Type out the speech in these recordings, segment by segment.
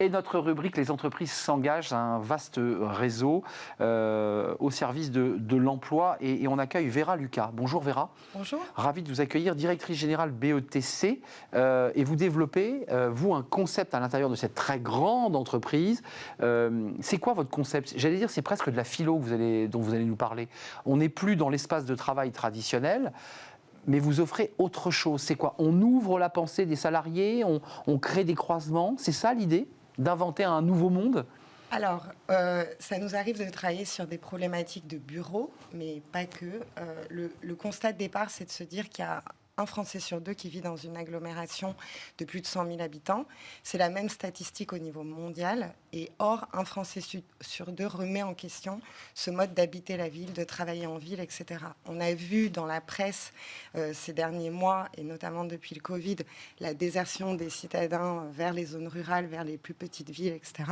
Et notre rubrique, les entreprises s'engagent, un vaste réseau au service de l'emploi. Et on accueille Vera Lucas. Bonjour Vera. Bonjour. Ravi de vous accueillir, directrice générale BETC. Et vous développez, vous, un concept à l'intérieur de cette très grande entreprise. C'est quoi votre concept? J'allais dire, c'est presque de la philo dont vous allez nous parler. On n'est plus dans l'espace de travail traditionnel, mais vous offrez autre chose. C'est quoi? On ouvre la pensée des salariés, on crée des croisements. C'est ça l'idée? D'inventer un nouveau monde? Alors, ça nous arrive de travailler sur des problématiques de bureau, mais pas que. Le constat de départ, c'est de se dire qu'il y a un Français sur deux qui vit dans une agglomération de plus de 100 000 habitants. C'est la même statistique au niveau mondial. Et or, un Français sur deux remet en question ce mode d'habiter la ville, de travailler en ville, etc. On a vu dans la presse ces derniers mois, et notamment depuis le Covid, la désertion des citadins vers les zones rurales, vers les plus petites villes, etc.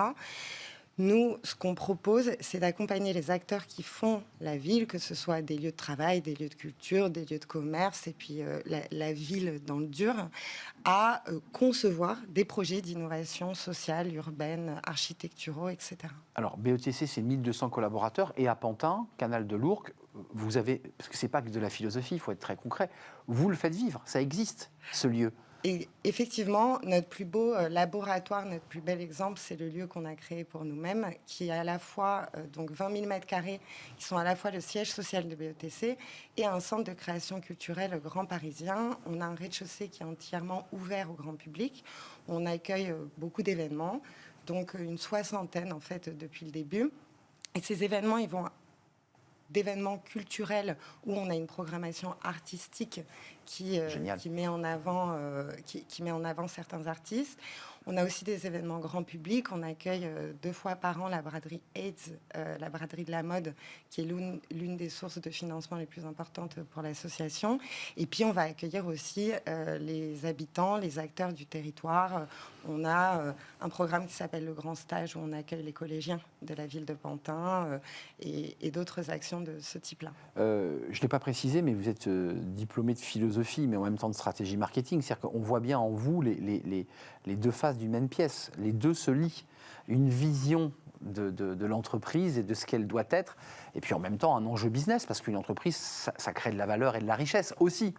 Nous, ce qu'on propose, c'est d'accompagner les acteurs qui font la ville, que ce soit des lieux de travail, des lieux de culture, des lieux de commerce, et puis la ville dans le dur, à concevoir des projets d'innovation sociale, urbaine, architecturaux, etc. Alors, BETC, c'est 1200 collaborateurs. Et à Pantin, Canal de l'Ourcq, vous avez, parce que ce n'est pas que de la philosophie, il faut être très concret, vous le faites vivre, ça existe, ce lieu. Et effectivement, notre plus beau laboratoire, notre plus bel exemple, c'est le lieu qu'on a créé pour nous-mêmes, qui est à la fois donc 20 000 m², qui sont à la fois le siège social de BETC et un centre de création culturelle grand parisien. On a un rez-de-chaussée qui est entièrement ouvert au grand public. On accueille beaucoup d'événements, donc une soixantaine en fait depuis le début. Et ces événements, ils vont d'événements culturels où on a une programmation artistique qui met en avant, qui met en avant certains artistes. On a aussi des événements grand public. On accueille 2 fois par an la braderie AIDS, la braderie de la mode, qui est l'une des sources de financement les plus importantes pour l'association. Et puis, on va accueillir aussi les habitants, les acteurs du territoire. On a un programme qui s'appelle le Grand Stage, où on accueille les collégiens de la ville de Pantin et d'autres actions de ce type-là. Je ne l'ai pas précisé, mais vous êtes diplômé de philosophie, mais en même temps de stratégie marketing. C'est-à-dire qu'on voit bien en vous les deux faces d'une même pièce. Les deux se lient. Une vision de l'entreprise et de ce qu'elle doit être, et puis en même temps un enjeu business, parce qu'une entreprise, ça crée de la valeur et de la richesse aussi.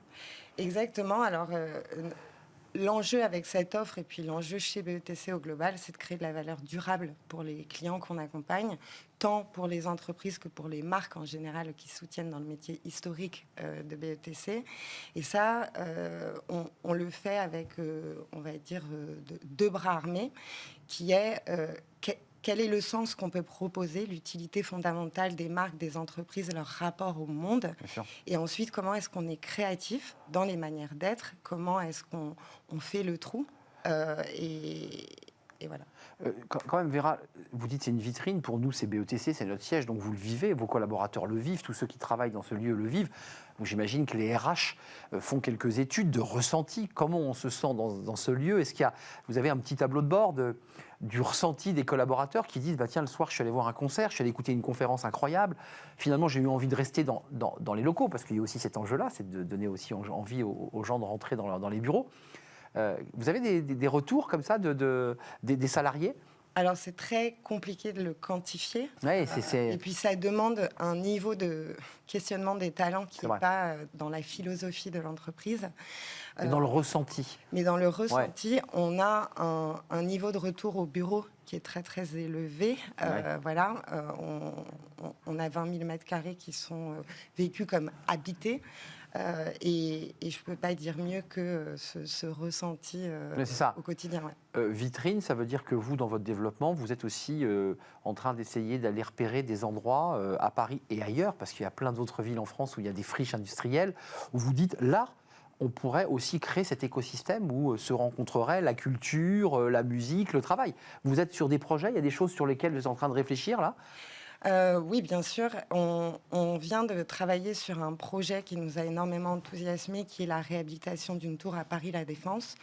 Exactement. Alors, l'enjeu avec cette offre et puis l'enjeu chez BETC au global, c'est de créer de la valeur durable pour les clients qu'on accompagne, tant pour les entreprises que pour les marques en général qui soutiennent dans le métier historique de BETC. Et ça, on le fait avec, on va dire, 2 bras armés, qui est quel est le sens qu'on peut proposer, l'utilité fondamentale des marques, des entreprises, leur rapport au monde. Et ensuite, comment est-ce qu'on est créatif dans les manières d'être, comment est-ce qu'on fait le trou. Et voilà. Quand même, Vera, vous dites c'est une vitrine. Pour nous, c'est BETC, c'est notre siège, donc vous le vivez, vos collaborateurs le vivent, tous ceux qui travaillent dans ce lieu le vivent. J'imagine que les RH font quelques études de ressenti. Comment on se sent dans ce lieu? Est-ce qu'il y a, vous avez un petit tableau de bord du ressenti des collaborateurs qui disent bah, tiens, le soir, je suis allé voir un concert, je suis allé écouter une conférence incroyable. Finalement, j'ai eu envie de rester dans les locaux, parce qu'il y a aussi cet enjeu-là, c'est de donner aussi envie aux gens de rentrer dans les bureaux. Vous avez des retours comme ça des salariés? Alors, c'est très compliqué de le quantifier. Ouais, et puis, ça demande un niveau de questionnement des talents qui n'est pas dans la philosophie de l'entreprise. Dans le ressenti. Mais dans le ressenti, on a un niveau de retour au bureau qui est très, très élevé. Voilà, on a 20 000 m² qui sont vécus comme habités. Et je ne peux pas dire mieux que ce ressenti au quotidien. Ouais. Vitrine, ça veut dire que vous, dans votre développement, vous êtes aussi en train d'essayer d'aller repérer des endroits à Paris et ailleurs, parce qu'il y a plein d'autres villes en France où il y a des friches industrielles, où vous dites, là, on pourrait aussi créer cet écosystème où se rencontreraient la culture, la musique, le travail. Vous êtes sur des projets, il y a des choses sur lesquelles vous êtes en train de réfléchir, là ? Oui, bien sûr. On vient de travailler sur un projet qui nous a énormément enthousiasmé, qui est la réhabilitation d'une tour à Paris La Défense.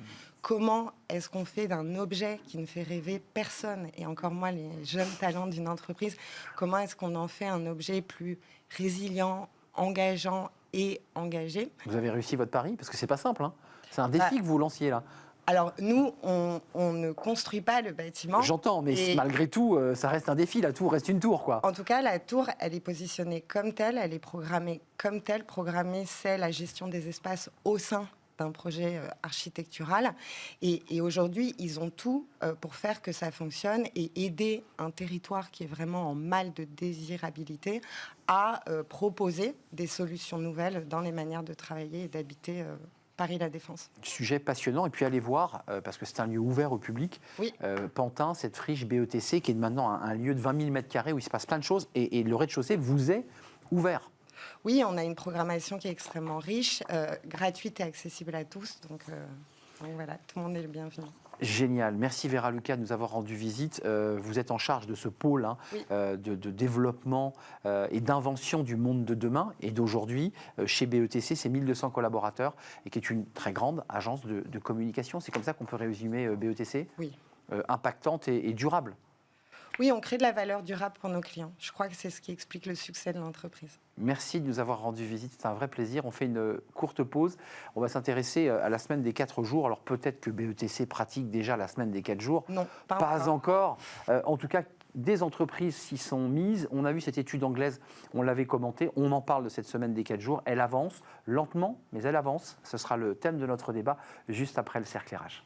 Comment est-ce qu'on fait d'un objet qui ne fait rêver personne, et encore moins les jeunes talents d'une entreprise, comment est-ce qu'on en fait un objet plus résilient, engageant et engagé? Vous avez réussi votre pari? Parce que c'est pas simple, hein. C'est un défi que vous lanciez là. Alors nous, on ne construit pas le bâtiment. J'entends, mais Et malgré tout, ça reste un défi. La tour reste une tour, quoi. en tout cas, la tour, elle est positionnée comme telle, elle est programmée comme telle. Programmée, c'est la gestion des espaces au sein d'un projet architectural. Et aujourd'hui, ils ont tout pour faire que ça fonctionne et aider un territoire qui est vraiment en mal de désirabilité à proposer des solutions nouvelles dans les manières de travailler et d'habiter Paris La Défense. Sujet passionnant. Et puis allez voir, parce que c'est un lieu ouvert au public, Oui. Pantin, cette friche BETC, qui est maintenant un lieu de 20 000 m² où il se passe plein de choses. Et le rez-de-chaussée vous est ouvert. Oui, on a une programmation qui est extrêmement riche, gratuite et accessible à tous. Donc voilà, tout le monde est le bienvenu. Génial. Merci Vera Lucas de nous avoir rendu visite. Vous êtes en charge de ce pôle Oui. de développement et d'invention du monde de demain et d'aujourd'hui. Chez BETC, c'est 1200 collaborateurs et qui est une très grande agence de communication. C'est comme ça qu'on peut résumer BETC. Oui. Impactante et durable. Oui, on crée de la valeur durable pour nos clients. Je crois que c'est ce qui explique le succès de l'entreprise. Merci de nous avoir rendu visite, c'est un vrai plaisir. On fait une courte pause. On va s'intéresser à la semaine des 4 jours. Alors peut-être que BETC pratique déjà la semaine des 4 jours. Non, pas encore. En tout cas, des entreprises s'y sont mises. On a vu cette étude anglaise, on l'avait commentée. On en parle de cette semaine des 4 jours. Elle avance lentement, mais elle avance. Ce sera le thème de notre débat juste après le cerclérage.